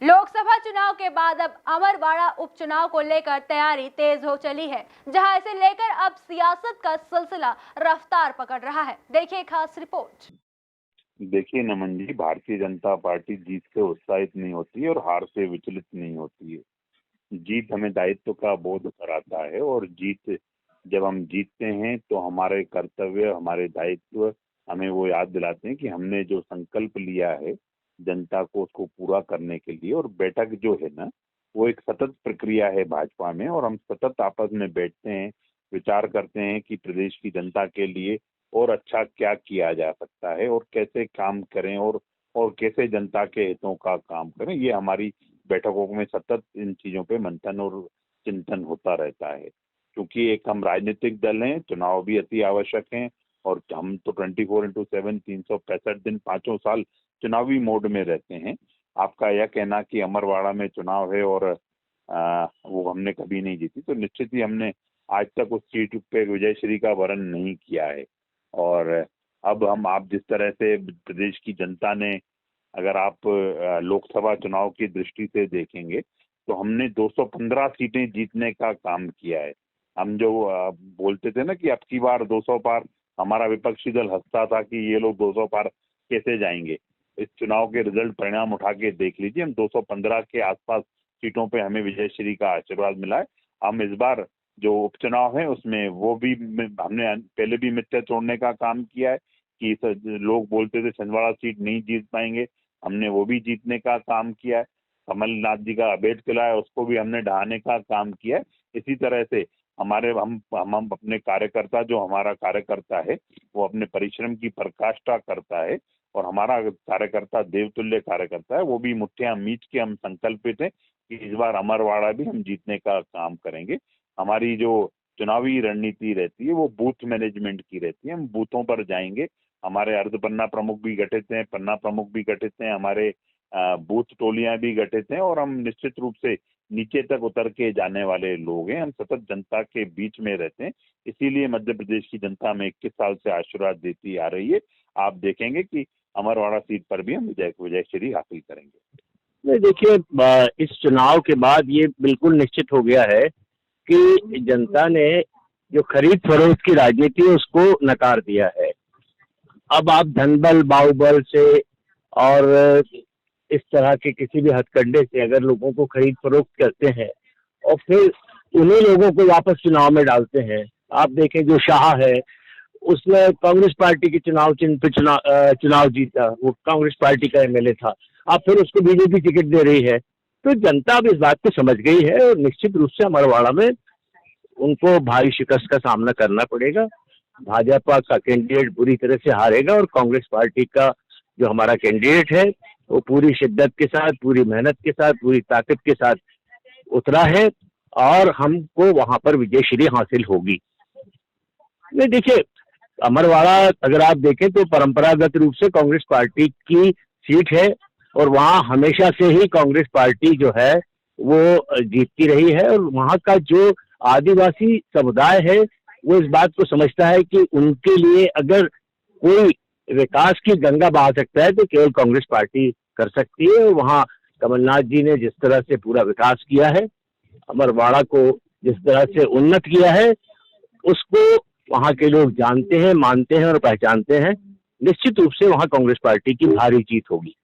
लोकसभा चुनाव के बाद अब अमरवाड़ा उपचुनाव को लेकर तैयारी तेज हो चली है, जहां इसे लेकर अब सियासत का सिलसिला रफ्तार पकड़ रहा है। देखिए खास रिपोर्ट। देखिए नमन जी, भारतीय जनता पार्टी जीत से उत्साहित नहीं होती है और हार से विचलित नहीं होती है। जीत हमें दायित्व का बोध कराता है और जब हम जीतते हैं तो हमारे कर्तव्य, हमारे दायित्व हमें वो याद दिलाते हैं कि हमने जो संकल्प लिया है जनता को उसको पूरा करने के लिए। और बैठक जो है ना, वो एक सतत प्रक्रिया है भाजपा में, और हम सतत आपस में बैठते हैं, विचार करते हैं कि प्रदेश की जनता के लिए और अच्छा क्या किया जा सकता है और कैसे काम करें और कैसे जनता के हितों का काम करें। ये हमारी बैठकों में सतत इन चीजों पे मंथन और चिंतन होता रहता है। क्योंकि एक हम राजनीतिक दल हैं, चुनाव भी अति आवश्यक हैं, और हम तो 24/7 365 दिन 5 साल चुनावी मोड में रहते हैं। आपका यह कहना कि अमरवाड़ा में चुनाव है और वो हमने कभी नहीं जीती, तो निश्चित ही हमने आज तक उस सीट पे विजयश्री का वरण नहीं किया है। और अब आप जिस तरह से प्रदेश की जनता ने, अगर आप लोकसभा चुनाव की दृष्टि से देखेंगे तो हमने 215 सीटें जीतने का काम किया है। हम जो बोलते थे ना कि अब की बार 200 पार, हमारा विपक्षी दल हंसता था कि ये लोग 200 पार कैसे जाएंगे। इस चुनाव के रिजल्ट परिणाम उठा के देख लीजिए, हम 215 के आसपास सीटों पे हमें विजयश्री का आशीर्वाद मिला है। हम इस बार जो उपचुनाव है उसमें वो भी हमने पहले भी मिथ्या तोड़ने का काम किया है कि लोग बोलते थे छिंदवाड़ा सीट नहीं जीत पाएंगे, हमने वो भी जीतने का काम किया है। कमलनाथ जी का अभेद किला है, उसको भी हमने ढहाने का काम किया है। इसी तरह से हम अपने कार्यकर्ता, जो हमारा कार्यकर्ता है वो अपने परिश्रम की पराकाष्ठा करता है, और हमारा कार्यकर्ता देवतुल्य कार्यकर्ता है, वो भी मुठ्ठियां मींच के हम संकल्पित है कि इस बार अमरवाड़ा भी हम जीतने का काम करेंगे। हमारी जो चुनावी रणनीति रहती है वो बूथ मैनेजमेंट की रहती है। हम बूथों पर जाएंगे, हमारे अर्ध पन्ना प्रमुख भी गठित हैं, पन्ना प्रमुख भी गठित हैं, हमारे बूथ टोलियां भी गठित हैं, और हम निश्चित रूप से नीचे तक उतर के जाने वाले लोग हैं। हम सतत जनता के बीच में रहते हैं, इसीलिए मध्य प्रदेश की जनता में 21 साल से आशीर्वाद देती आ रही है। आप देखेंगे कि अमरवाड़ा सीट पर भी हम विजयश्री हासिल करेंगे। नहीं, देखिए, इस चुनाव के बाद ये बिल्कुल निश्चित हो गया है कि जनता ने जो खरीद फरोख्त की राजनीति है उसको नकार दिया है। अब आप धनबल बाहुबल से और इस तरह के किसी भी हथकंडे से अगर लोगों को खरीद फरोख्त करते हैं और फिर उन्हीं लोगों को वापस चुनाव में डालते हैं। आप देखें, जो शाह है उसने कांग्रेस पार्टी के चुनाव चिन्ह पे चुनाव जीता, वो कांग्रेस पार्टी का एमएलए था, अब फिर उसको बीजेपी टिकट दे रही है। तो जनता अब इस बात को समझ गई है और निश्चित रूप से अमरवाड़ा में उनको भारी शिकस्त का सामना करना पड़ेगा। भाजपा का कैंडिडेट बुरी तरह से हारेगा और कांग्रेस पार्टी का जो हमारा कैंडिडेट है वो पूरी शिद्दत के साथ, पूरी मेहनत के साथ, पूरी ताकत के साथ उतरा है और हमको वहां पर विजयश्री हासिल होगी। नहीं, देखिए, अमरवाड़ा अगर आप देखें तो परंपरागत रूप से कांग्रेस पार्टी की सीट है और वहां हमेशा से ही कांग्रेस पार्टी जो है वो जीतती रही है। और वहां का जो आदिवासी समुदाय है वो इस बात को समझता है कि उनके लिए अगर कोई विकास की गंगा बहा सकता है तो केवल कांग्रेस पार्टी कर सकती है। और वहां कमलनाथ जी ने जिस तरह से पूरा विकास किया है, अमरवाड़ा को जिस तरह से उन्नत किया है, उसको वहां के लोग जानते हैं, मानते हैं और पहचानते हैं। निश्चित रूप से वहां कांग्रेस पार्टी की भारी जीत होगी।